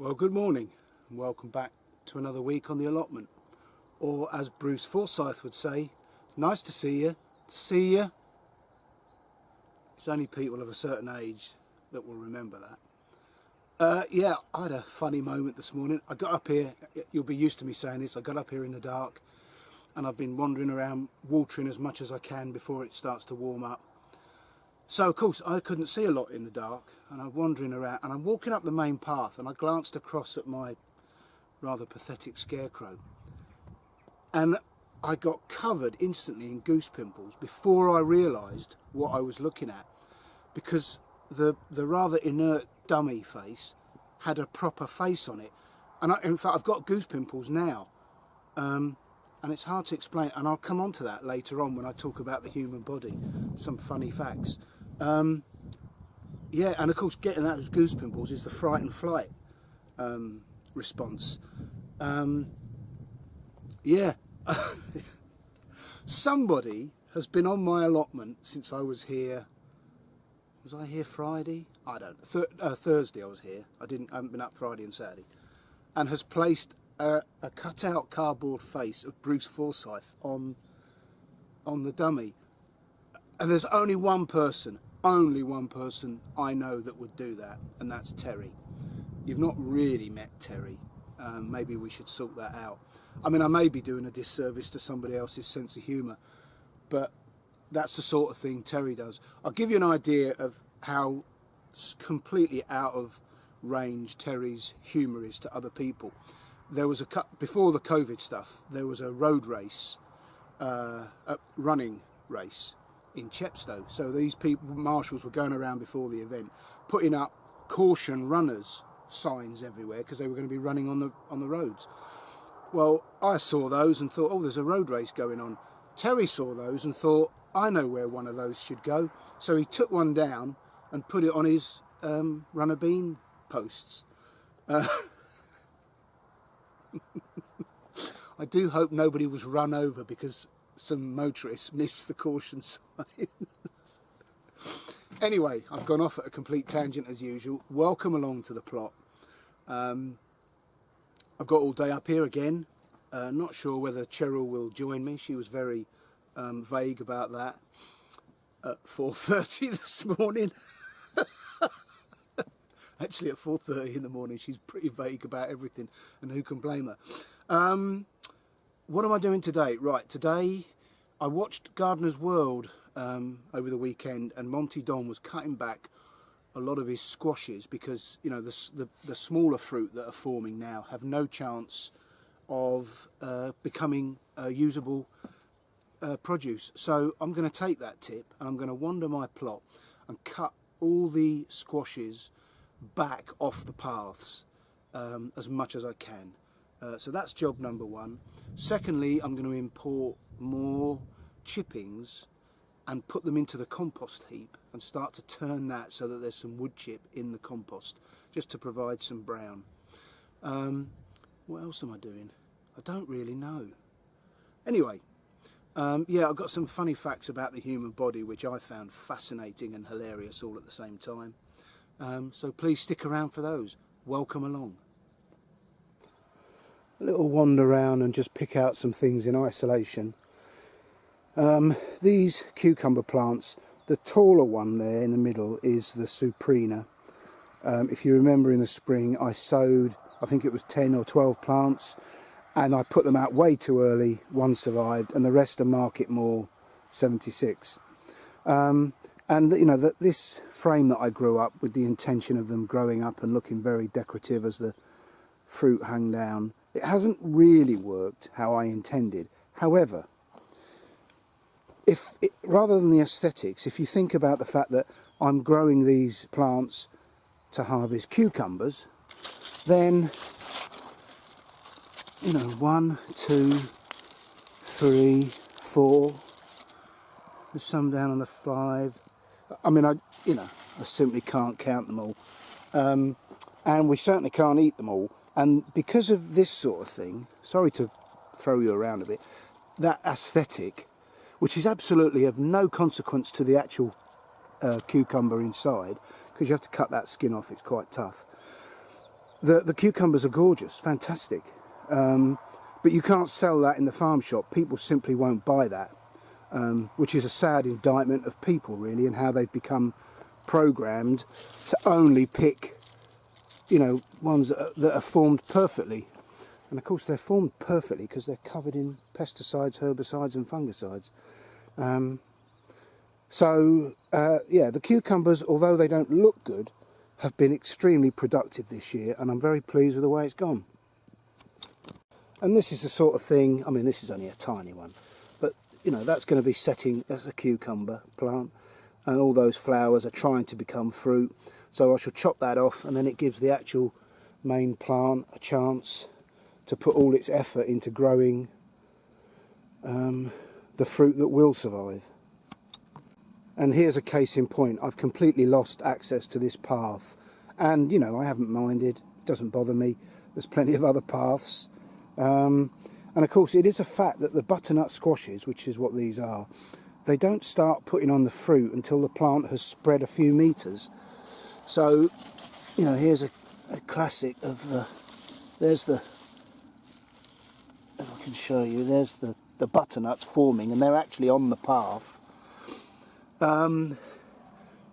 Well, good morning and welcome back to another week on the allotment. Or as Bruce Forsyth would say, it's nice to see you, It's only people of a certain age that will remember that. Yeah, I had a funny moment this morning. I got up here, you'll be used to me saying this, I got up here in the dark and I've been wandering around watering as much as I can before it starts to warm up. So of course I couldn't see a lot in the dark and I'm wandering around and I'm walking up the main path and I glanced across at my rather pathetic scarecrow and I got covered instantly in goose pimples before I realised what I was looking at, because the rather inert dummy face had a proper face on it, and in fact I've got goose pimples now, and it's hard to explain, and I'll come on to that later on when I talk about the human body, some funny facts. Yeah, and of course getting those goose pimples is the fright and flight response. Yeah. Somebody has been on my allotment since I was here. Was I here Friday? I don't know. Thursday I was here. I haven't been up Friday and Saturday. And has placed a cut-out cardboard face of Bruce Forsyth on the dummy. And there's only one person I know that would do that, and that's Terry. You've not really met Terry. Maybe we should sort that out. I mean, I may be doing a disservice to somebody else's sense of humour, but that's the sort of thing Terry does. I'll give you an idea of how completely out of range Terry's humour is to other people. There was before the COVID stuff, there was a road race, a running race in Chepstow. So these people, marshals, were going around before the event, putting up caution runners signs everywhere because they were going to be running on the roads. Well, I saw those and thought, oh, there's a road race going on. Terry saw those and thought, I know where one of those should go. So he took one down and put it on his runner bean posts. I do hope nobody was run over because some motorists missed the caution sign. Anyway, I've gone off at a complete tangent as usual. Welcome along to the plot. I've got all day up here again. Not sure whether Cheryl will join me. She was very vague about that at 4:30 this morning. Actually, at 4:30 in the morning, she's pretty vague about everything, and who can blame her? What am I doing today? Right, today I watched Gardener's World over the weekend, and Monty Don was cutting back a lot of his squashes because, you know, the smaller fruit that are forming now have no chance of becoming usable produce. So I'm going to take that tip and I'm going to wander my plot and cut all the squashes back off the paths as much as I can. So that's job number one. Secondly, I'm going to import more chippings and put them into the compost heap and start to turn that so that there's some wood chip in the compost, just to provide some brown. What else am I doing? I don't really know. Anyway, yeah, I've got some funny facts about the human body which I found fascinating and hilarious all at the same time. So please stick around for those. Welcome along. A little wander around and just pick out some things in isolation. These cucumber plants, the taller one there in the middle is the Suprena. If you remember, in the spring I sowed, I think it was 10 or 12 plants, and I put them out way too early. One survived and the rest are Market More 76. And you know, this frame that I grew up with the intention of them growing up and looking very decorative as the fruit hung down, it hasn't really worked how I intended. However, rather than the aesthetics, if you think about the fact that I'm growing these plants to harvest cucumbers, then, you know, 1, 2, 3, 4, there's some down on the 5. I mean, I simply can't count them all, and we certainly can't eat them all. And because of this sort of thing, sorry to throw you around a bit, that aesthetic, which is absolutely of no consequence to the actual cucumber inside, because you have to cut that skin off, it's quite tough. The cucumbers are gorgeous, fantastic, but you can't sell that in the farm shop. People simply won't buy that, which is a sad indictment of people really, and how they've become programmed to only pick, you know, ones that are formed perfectly. And of course they're formed perfectly because they're covered in pesticides, herbicides and fungicides. Yeah, the cucumbers, although they don't look good, have been extremely productive this year, and I'm very pleased with the way it's gone. And this is the sort of thing, I mean, this is only a tiny one, but you know, that's going to be setting as a cucumber plant, and all those flowers are trying to become fruit. So I shall chop that off, and then it gives the actual main plant a chance to put all its effort into growing the fruit that will survive. And here's a case in point. I've completely lost access to this path, and you know, I haven't minded, it doesn't bother me. There's plenty of other paths, and of course it is a fact that the butternut squashes, which is what these are, they don't start putting on the fruit until the plant has spread a few meters. So you know, here's a classic of there's the, if I can show you, there's the butternuts forming, and they're actually on the path. So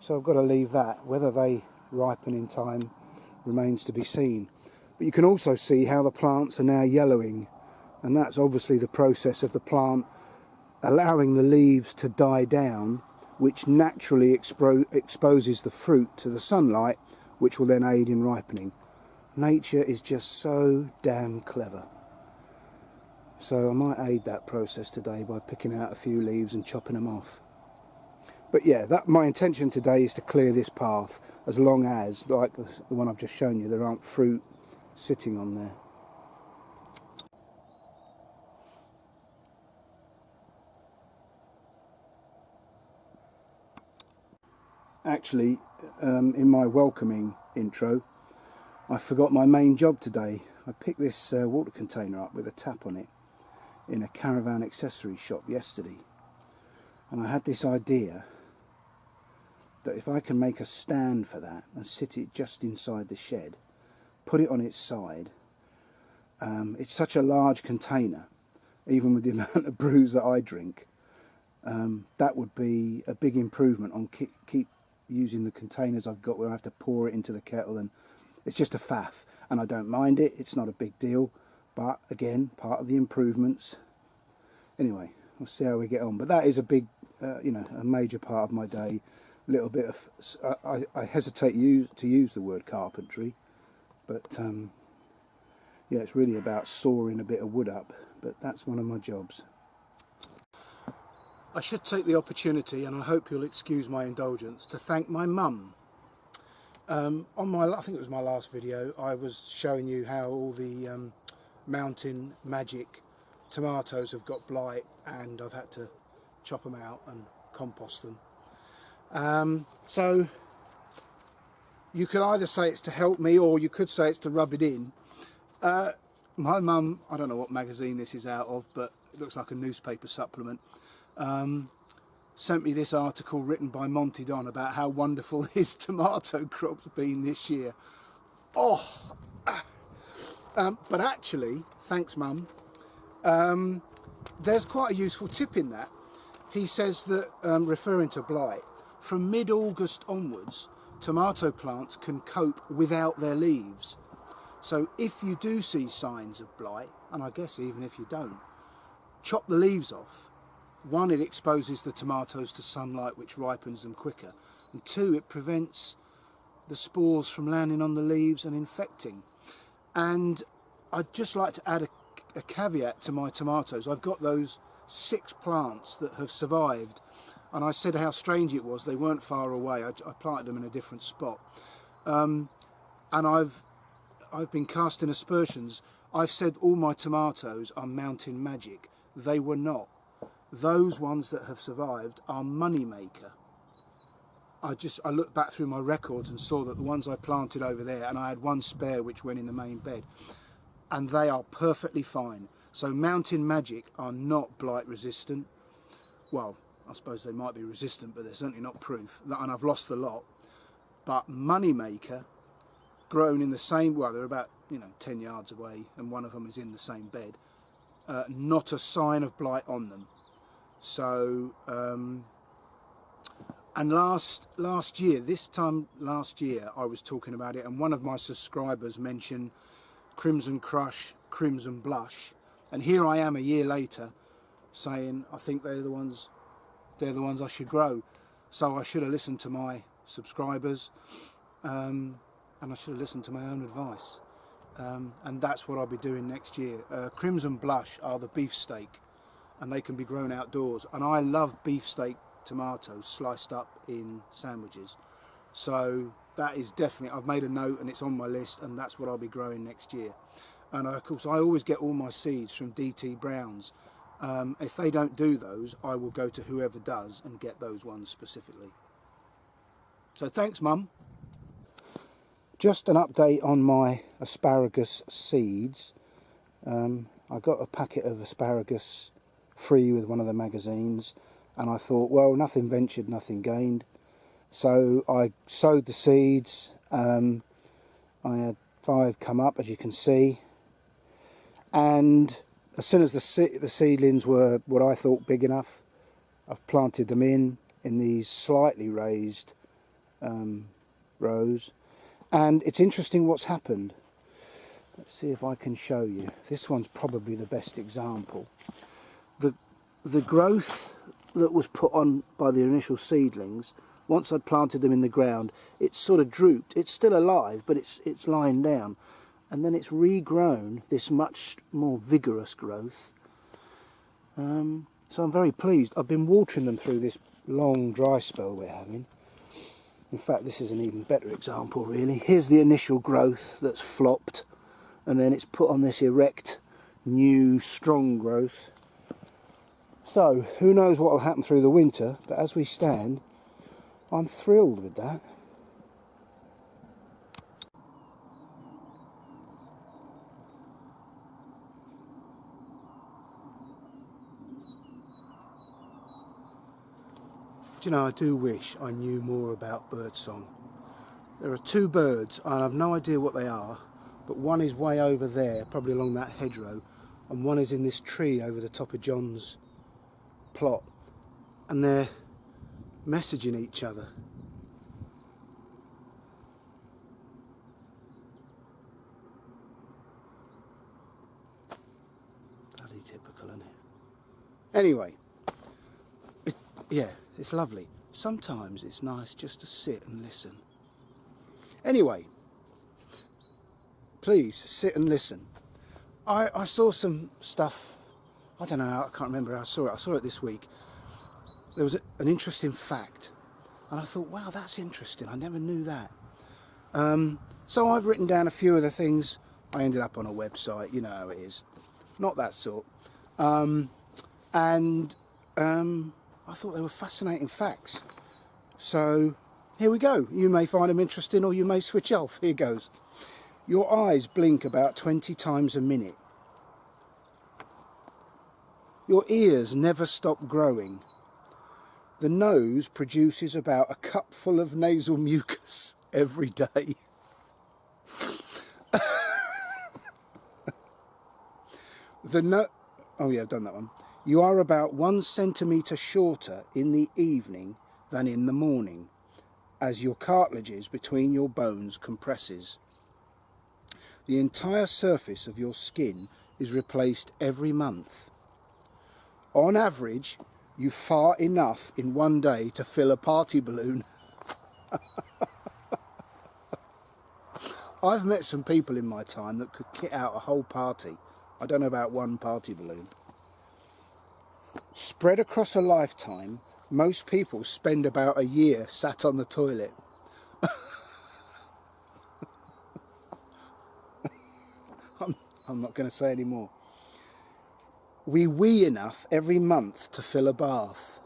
I've got to leave that. Whether they ripen in time remains to be seen. But you can also see how the plants are now yellowing, and that's obviously the process of the plant allowing the leaves to die down, which naturally exposes the fruit to the sunlight, which will then aid in ripening. Nature is just so damn clever. So I might aid that process today by picking out a few leaves and chopping them off. But yeah, my intention today is to clear this path, as long as, like the one I've just shown you, there aren't fruit sitting on there. Actually, in my welcoming intro, I forgot my main job today. I picked this water container up with a tap on it in a caravan accessory shop yesterday, and I had this idea that if I can make a stand for that and sit it just inside the shed, put it on its side, it's such a large container, even with the amount of brews that I drink, that would be a big improvement on keep using the containers I've got where I have to pour it into the kettle, and it's just a faff, and I don't mind it, it's not a big deal, but again, part of the improvements. Anyway, we'll see how we get on, but that is a big, you know, a major part of my day. Little bit of, I hesitate to use the word carpentry, but yeah, it's really about sawing a bit of wood up, but that's one of my jobs. I should take the opportunity, and I hope you'll excuse my indulgence, to thank my mum. On I think it was my last video, I was showing you how all the Mountain Magic tomatoes have got blight, and I've had to chop them out and compost them. So you could either say it's to help me, or you could say it's to rub it in. My mum, I don't know what magazine this is out of, but it looks like a newspaper supplement, sent me this article written by Monty Don about how wonderful his tomato crop's been this year. But actually, thanks Mum, there's quite a useful tip in that. He says that, referring to blight, from mid-August onwards, tomato plants can cope without their leaves. So if you do see signs of blight, and I guess even if you don't, chop the leaves off. One, it exposes the tomatoes to sunlight, which ripens them quicker, and two, it prevents the spores from landing on the leaves and infecting. And I'd just like to add a caveat to my tomatoes. I've got those 6 plants that have survived, and I said how strange it was. They weren't far away. I planted them in a different spot, and I've been casting aspersions. I've said all my tomatoes are Mountain Magic. They were not. Those ones that have survived are Moneymaker. I looked back through my records and saw that the ones I planted over there, and I had one spare which went in the main bed, and they are perfectly fine. So Mountain Magic are not blight resistant. Well, I suppose they might be resistant, but they're certainly not proof. And I've lost the lot. But Moneymaker grown in the same, well, they're about, you know, 10 yards away, and one of them is in the same bed. Not a sign of blight on them. So, and last year, this time last year, I was talking about it, and one of my subscribers mentioned Crimson Crush, Crimson Blush, and here I am a year later saying I think they're the ones I should grow. So I should have listened to my subscribers, and I should have listened to my own advice, and that's what I'll be doing next year. Crimson Blush are the beefsteak, and they can be grown outdoors, and I love beefsteak tomatoes sliced up in sandwiches. So that is definitely, I've made a note and it's on my list, and that's what I'll be growing next year. And of course I always get all my seeds from DT Browns. If they don't do those, I will go to whoever does and get those ones specifically. So thanks, Mum. Just an update on my asparagus seeds. I got a packet of asparagus free with one of the magazines, and I thought, well, nothing ventured, nothing gained. So I sowed the seeds. I had 5 come up, as you can see, and as soon as the seedlings were what I thought big enough, I've planted them in these slightly raised rows. And it's interesting what's happened. Let's see if I can show you. This one's probably the best example. The growth that was put on by the initial seedlings, once I'd planted them in the ground, it sort of drooped. It's still alive, but it's lying down. And then it's regrown this much more vigorous growth. So I'm very pleased. I've been watering them through this long dry spell we're having. In fact, this is an even better example, really. Here's the initial growth that's flopped, and then it's put on this erect, new, strong growth. So, who knows what will happen through the winter, but as we stand, I'm thrilled with that. Do you know, I do wish I knew more about birdsong. There are 2 birds, and I've no idea what they are, but one is way over there, probably along that hedgerow, and one is in this tree over the top of John's plot, and they're messaging each other. Bloody typical, isn't it? Anyway, yeah, it's lovely. Sometimes it's nice just to sit and listen. Anyway, please sit and listen. I saw some stuff. I don't know, I can't remember how I saw it. I saw it this week. There was an interesting fact, and I thought, wow, that's interesting. I never knew that. So I've written down a few of the things. I ended up on a website, you know how it is. Not that sort. I thought they were fascinating facts. So here we go. You may find them interesting, or you may switch off. Here goes. Your eyes blink about 20 times a minute. Your ears never stop growing. The nose produces about a cupful of nasal mucus every day. Oh yeah, I've done that one. You are about 1 centimetre shorter in the evening than in the morning, as your cartilages between your bones compresses. The entire surface of your skin is replaced every month. On average, you fart enough in one day to fill a party balloon. I've met some people in my time that could kit out a whole party. I don't know about one party balloon. Spread across a lifetime, most people spend about a year sat on the toilet. I'm not going to say any more. We wee enough every month to fill a bath.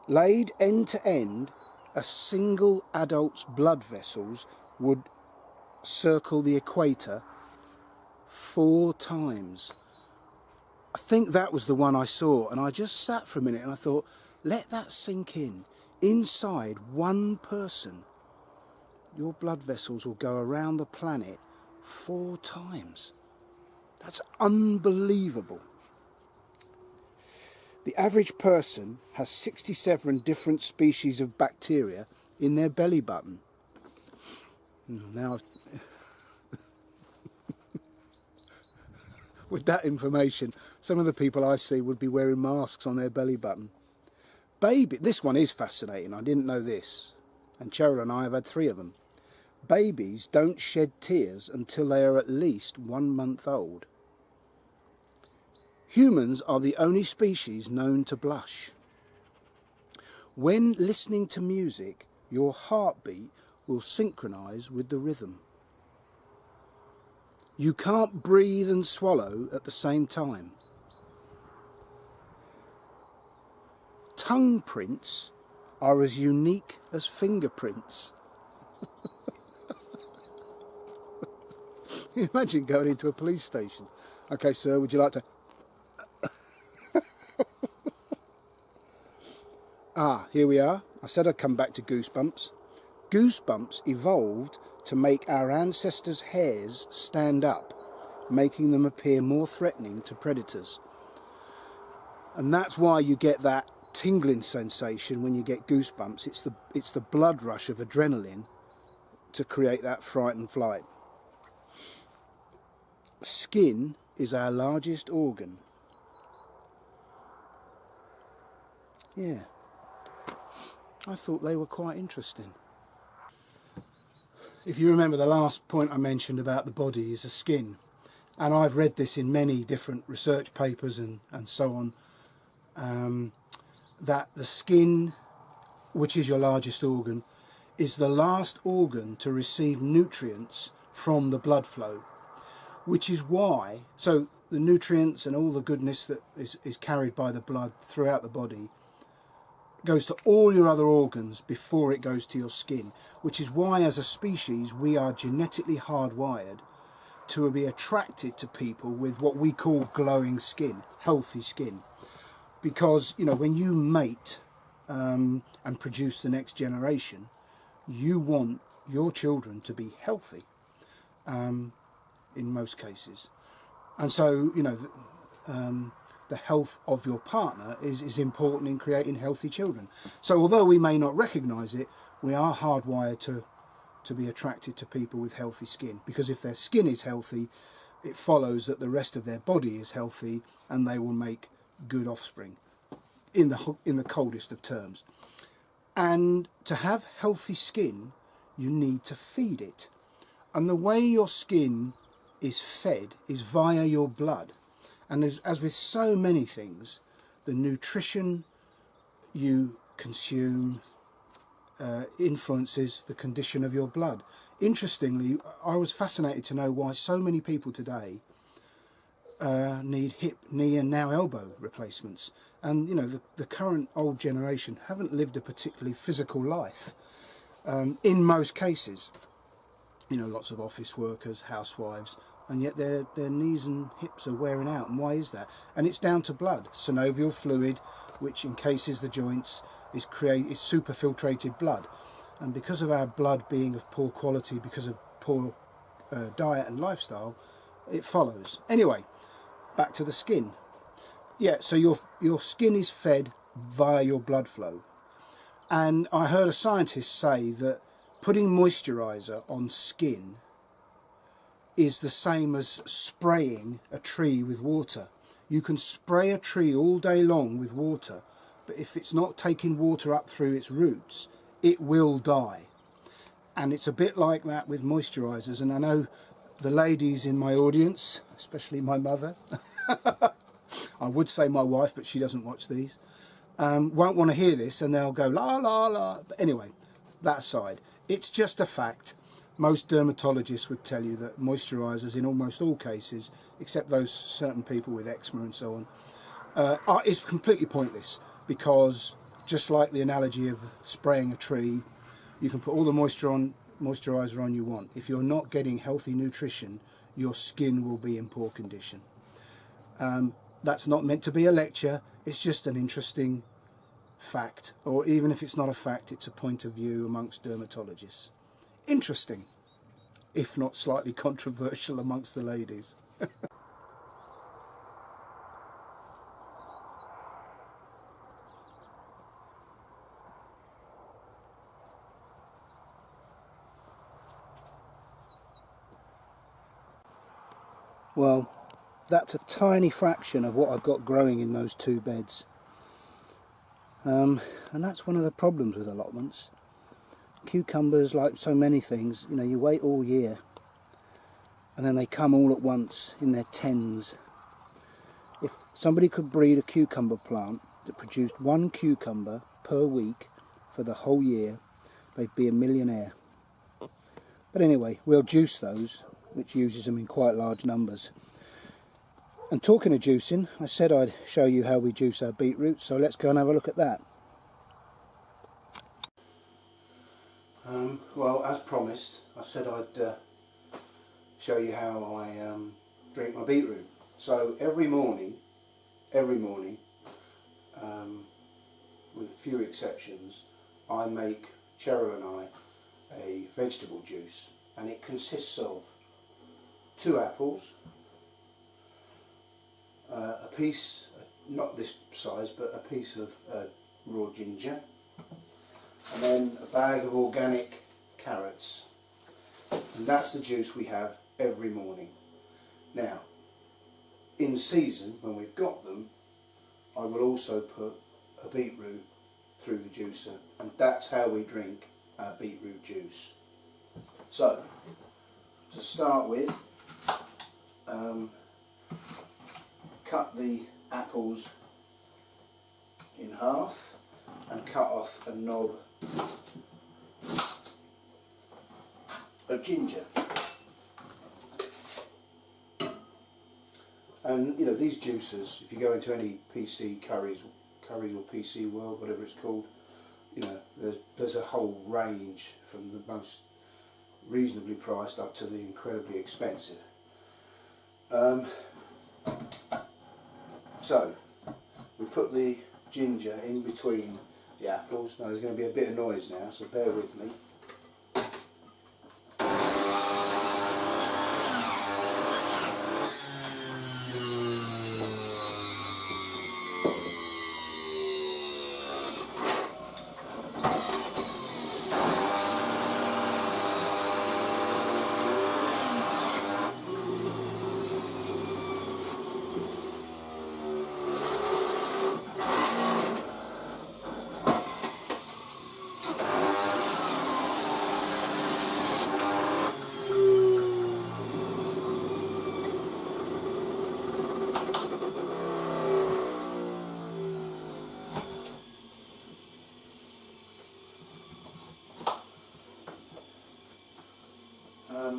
Laid end to end, a single adult's blood vessels would circle the equator 4 times. I think that was the one I saw, and I just sat for a minute and I thought, let that sink in. Inside one person, your blood vessels will go around the planet 4 times. That's unbelievable. The average person has 67 different species of bacteria in their belly button. Now, with that information, some of the people I see would be wearing masks on their belly button. This one is fascinating. I didn't know this. And Cheryl and I have had 3 of them. Babies don't shed tears until they are at least 1 month old. Humans are the only species known to blush. When listening to music, your heartbeat will synchronise with the rhythm. You can't breathe and swallow at the same time. Tongue prints are as unique as fingerprints. Can you imagine going into a police station? Okay, sir, would you like to... Here we are. I said I'd come back to goosebumps. Goosebumps evolved to make our ancestors' hairs stand up, making them appear more threatening to predators. And that's why you get that tingling sensation when you get goosebumps. It's the blood rush of adrenaline to create that fright and flight. Skin is our largest organ. Yeah, I thought they were quite interesting. If you remember, the last point I mentioned about the body is the skin, and I've read this in many different research papers and so on, that the skin, which is your largest organ, is the last organ to receive nutrients from the blood flow, which is why, so the nutrients and all the goodness that is carried by the blood throughout the body goes to all your other organs before it goes to your skin, which is why as a species we are genetically hardwired to be attracted to people with what we call glowing skin, healthy skin. Because, you know, when you mate and produce the next generation, you want your children to be healthy in most cases. And so, you know, the health of your partner is important in creating healthy children. So although we may not recognise it, we are hardwired to be attracted to people with healthy skin, because if their skin is healthy, it follows that the rest of their body is healthy and they will make good offspring, in the coldest of terms. And to have healthy skin, you need to feed it. And the way your skin is fed is via your blood. And as with so many things, the nutrition you consume influences the condition of your blood. Interestingly, I was fascinated to know why so many people today need hip, knee and now elbow replacements. And you know, the current old generation haven't lived a particularly physical life in most cases. You know, lots of office workers, housewives, and yet their knees and hips are wearing out. And why is that? And it's down to blood, synovial fluid, which encases the joints, is superfiltrated blood. And because of our blood being of poor quality, because of poor diet and lifestyle, it follows. Anyway, back to the skin. Yeah, so your skin is fed via your blood flow. And I heard a scientist say that putting moisturiser on skin is the same as spraying a tree with water. You can spray a tree all day long with water, but if it's not taking water up through its roots, it will die. And it's a bit like that with moisturisers. And I know the ladies in my audience, especially my mother, I would say my wife, but she doesn't watch these, won't want to hear this, and they'll go la la la. But anyway, that aside, it's just a fact. Most dermatologists would tell you that moisturisers, in almost all cases, except those certain people with eczema and so on, is completely pointless, because just like the analogy of spraying a tree, you can put all the moisturiser on you want. If you're not getting healthy nutrition, your skin will be in poor condition. That's not meant to be a lecture, it's just an interesting fact, or even if it's not a fact, it's a point of view amongst dermatologists. interesting, if not slightly controversial amongst the ladies. Well, that's a tiny fraction of what I've got growing in those 2 beds. And that's one of the problems with allotments. Cucumbers, like so many things, you know, you wait all year and then they come all at once in their tens. If somebody could breed a cucumber plant that produced 1 cucumber per week for the whole year, they'd be a millionaire. But anyway, we'll juice those, which uses them in quite large numbers. And talking of juicing, I said I'd show you how we juice our beetroot, so let's go and have a look at that. Well, as promised, I said I'd show you how I drink my beetroot. So every morning, with a few exceptions, I make Cheryl and I a vegetable juice, and it consists of 2 apples, a piece, not this size, but a piece of raw ginger, and then a bag of organic carrots, and that's the juice we have every morning. Now, in season, when we've got them, I will also put a beetroot through the juicer, and that's how we drink our beetroot juice. So, to start with, cut the apples in half and cut off a knob of ginger. And you know, these juicers, if you go into any PC curries or PC World, whatever it's called, you know, there's a whole range from the most reasonably priced up to the incredibly expensive. So we put the ginger in between the apples. Now there's going to be a bit of noise now, so bear with me.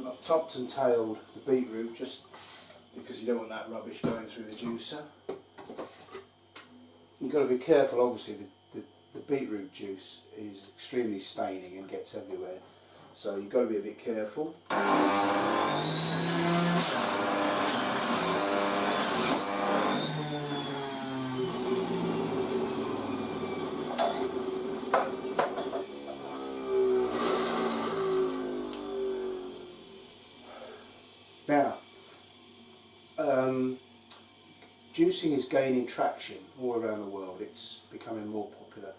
I've topped and tailed the beetroot just because you don't want that rubbish going through the juicer. You've got to be careful, obviously the beetroot juice is extremely staining and gets everywhere, so you've got to be a bit careful. Now, juicing is gaining traction all around the world. It's becoming more popular,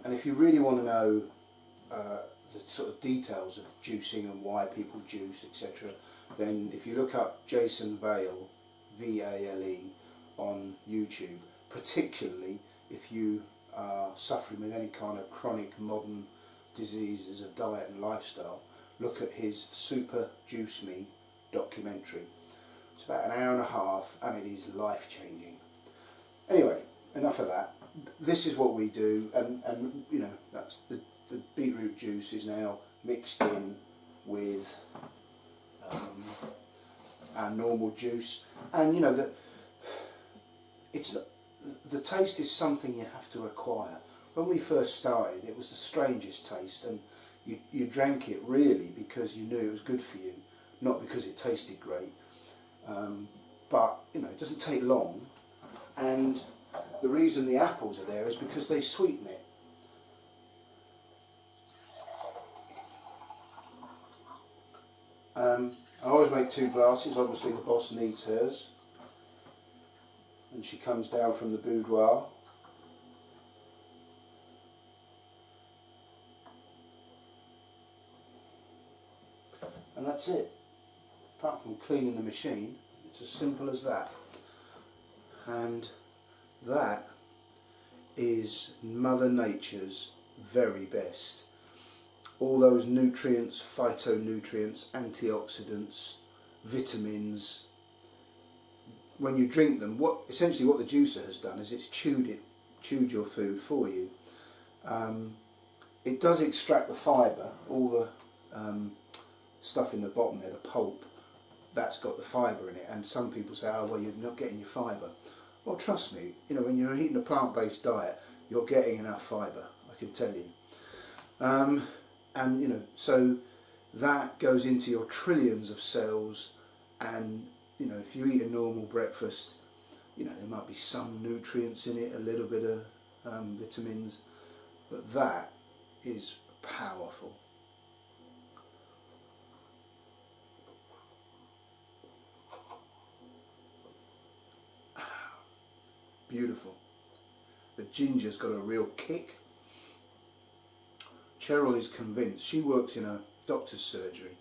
and if you really want to know the sort of details of juicing and why people juice, etc., then if you look up Jason Vale, V-A-L-E, on YouTube, particularly if you are suffering with any kind of chronic modern diseases of diet and lifestyle, look at his Super Juice Me documentary. It's about an hour and a half and it is life changing. Anyway, enough of that. This is what we do, and you know, that's the beetroot juice is now mixed in with our normal juice, and you know that the taste is something you have to acquire. When we first started, it was the strangest taste, and you drank it really because you knew it was good for you, not because it tasted great. But you know, it doesn't take long, and the reason the apples are there is because they sweeten it. I always make 2 glasses, obviously the boss needs hers. And she comes down from the boudoir. And that's it. Apart from cleaning the machine, it's as simple as that. And that is Mother Nature's very best. All those nutrients, phytonutrients, antioxidants, vitamins, when you drink them, essentially what the juicer has done is it's chewed your food for you. It does extract the fibre, all the stuff in the bottom there, the pulp, that's got the fibre in it, and some people say, oh well, you're not getting your fibre. Well, trust me, you know, when you're eating a plant-based diet, you're getting enough fibre, I can tell you. And you know, so that goes into your trillions of cells, and you know, if you eat a normal breakfast, you know, there might be some nutrients in it, a little bit of vitamins, but that is powerful. Beautiful. The ginger's got a real kick. Cheryl is convinced. She works in a doctor's surgery.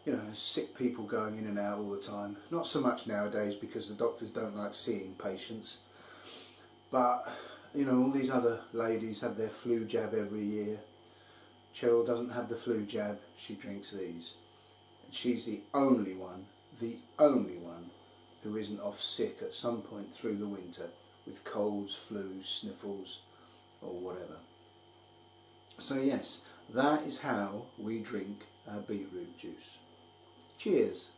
You know, sick people going in and out all the time. Not so much nowadays because the doctors don't like seeing patients. But, you know, all these other ladies have their flu jab every year. Cheryl doesn't have the flu jab, she drinks these. And she's the only one who isn't off sick at some point through the winter with colds, flus, sniffles or whatever. So yes, that is how we drink our beetroot juice. Cheers.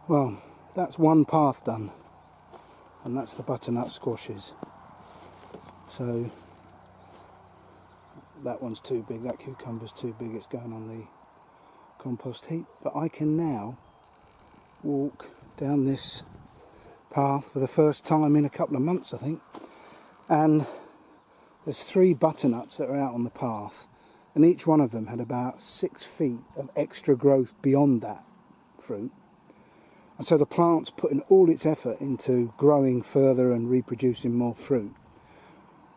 Well, that's one path done, and that's the butternut squashes. So that one's too big, that cucumber's too big, it's going on the compost heap. But I can now walk down this path for the first time in a couple of months, I think, and there's 3 butternuts that are out on the path, and each one of them had about 6 feet of extra growth beyond that fruit. And so the plant's putting all its effort into growing further and reproducing more fruit,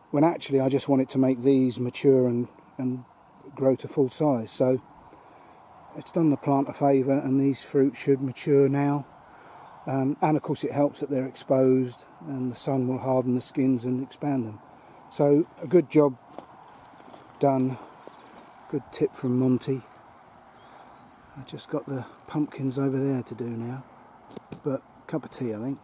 when actually I just want it to make these mature and grow to full size. So it's done the plant a favour, and these fruits should mature now. And of course it helps that they're exposed, and the sun will harden the skins and expand them. So a good job done. Good tip from Monty. I just got the pumpkins over there to do now. But cup of tea, I think.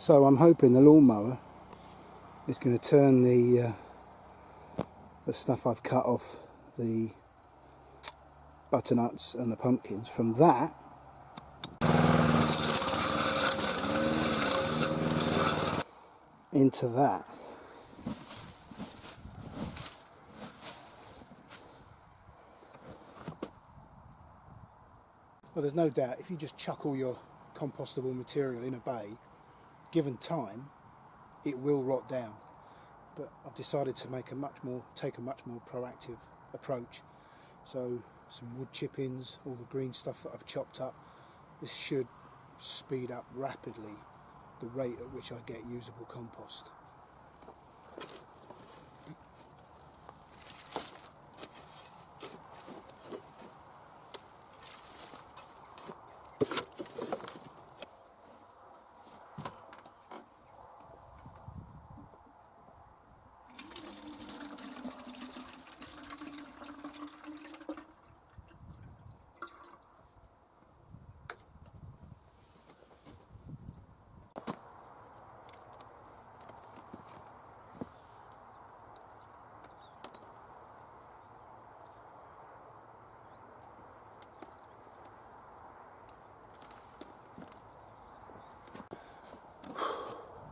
So I'm hoping the lawnmower is going to turn the stuff I've cut off, the butternuts and the pumpkins, from that into that. Well, there's no doubt if you just chuck all your compostable material in a bay, given time, it will rot down. But I've decided to take a much more proactive approach. So some wood chippings, all the green stuff that I've chopped up. This should speed up rapidly the rate at which I get usable compost.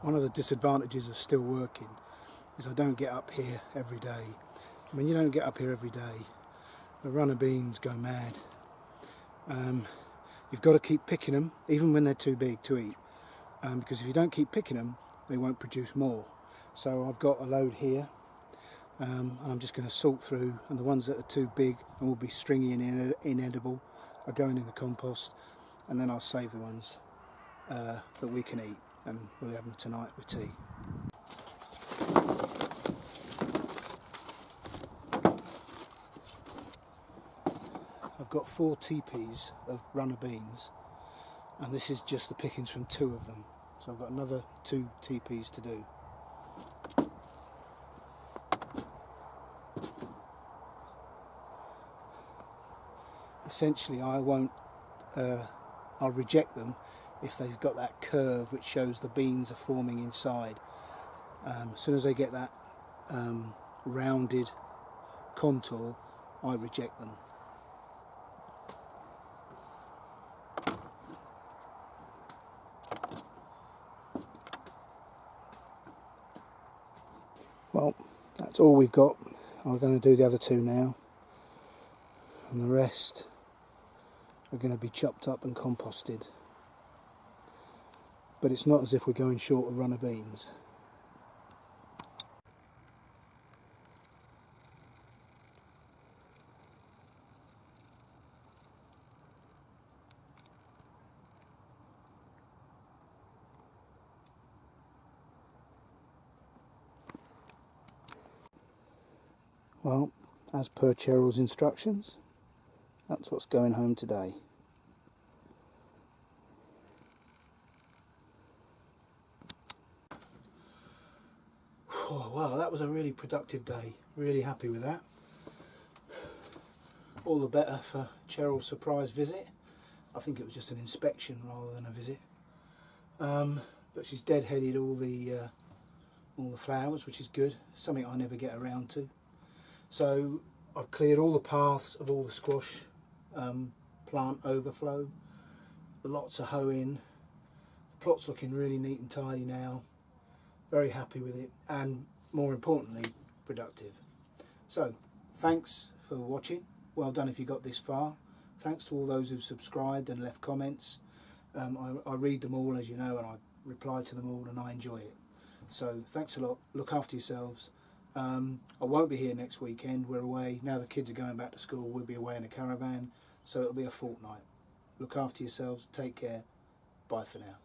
One of the disadvantages of still working is I don't get up here every day. When you don't get up here every day, the runner beans go mad. You've got to keep picking them, even when they're too big to eat, because if you don't keep picking them, they won't produce more. So I've got a load here, and I'm just going to sort through, and the ones that are too big and will be stringy and inedible are going in the compost, and then I'll save the ones that we can eat, and we'll have them tonight with tea. I've got 4 teepees of runner beans, and this is just the pickings from 2 of them, so I've got another 2 teepees to do. Essentially I'll reject them if they've got that curve which shows the beans are forming inside. As soon as they get that rounded contour, I reject them. Well, that's all we've got. I'm going to do the other 2 now, and the rest are going to be chopped up and composted. But it's not as if we're going short of runner beans. Well, as per Cheryl's instructions, that's what's going home today. Oh, wow, that was a really productive day. Really happy with that. All the better for Cheryl's surprise visit. I think it was just an inspection rather than a visit. But she's deadheaded all the flowers, which is good. Something I never get around to. So I've cleared all the paths of all the squash plant overflow. Lots of hoeing. The plot's looking really neat and tidy now. Very happy with it, and more importantly, productive. So thanks for watching. Well done if you got this far. Thanks to all those who've subscribed and left comments. I read them all, as you know, and I reply to them all, and I enjoy it. So thanks a lot. Look after yourselves. I won't be here next weekend. We're away. Now the kids are going back to school, we'll be away in a caravan, so it'll be a fortnight. Look after yourselves. Take care. Bye for now.